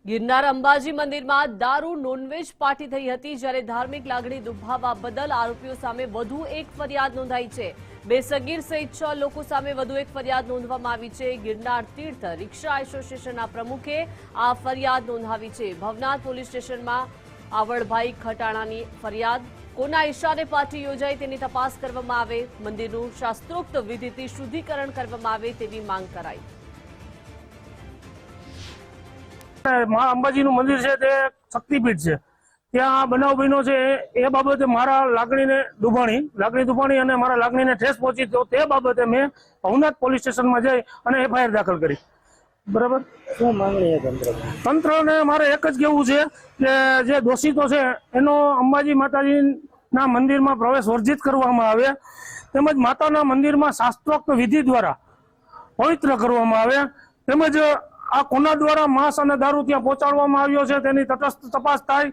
ગિરનાર અંબાજી મંદિરમાં દારૂ non veg party થઈ હતી, જ્યારે ધાર્મિક લાગણી દુભાવવા બદલ આરોપીઓ સામે વધુ એક ફરિયાદ નોંધાઈ છે। બે સગીર સહિત 6 લોકો સામે વધુ એક ફરિયાદ નોંધવામાં આવી છે। ગિરનાર તીર્થ રિક્ષા એસોસિએશનના પ્રમુખે આ ફરિયાદ નોંધાવી છે। ભવનાથ પોલીસ સ્ટેશનમાં આવડભાઈ ખટાણાની ફરિયાદ। કોના ઇશારે પાર્ટી યોજાઈ તેની તપાસ કરવામાં આવે, મંદિરનું શાસ્ત્રોક્ત વિધિથી શુદ્ધિકરણ કરવામાં આવે તેવી માંગ કરાઈ। અંબાજીનું મંદિર છે તે શક્તિપીઠ છે, ત્યાં બનાવ બન્યો છે એ બાબતે મારા લાગણી દુભાણી અને મારા લાગણીને ઠેસ પહોંચી, તો તે બાબતે મેં ભવનાથ પોલીસ સ્ટેશનમાં જઈ અને એફઆઈઆર દાખલ કરી। બરાબર, શું માંગણી છે તંત્રને મારે એક જ કહેવું છે કે જે દોષિતો છે એનો અંબાજી માતાજીના મંદિરમાં પ્રવેશ વર્જિત કરવામાં આવે, તેમજ માતાના મંદિરમાં શાસ્ત્રોક્ત વિધિ દ્વારા પવિત્ર કરવામાં આવે, તેમજ આ કોના દ્વારા માંસ અને દારૂ ત્યાં પહોંચાડવામાં આવ્યો છે તેની તટસ્થ તપાસ થાય।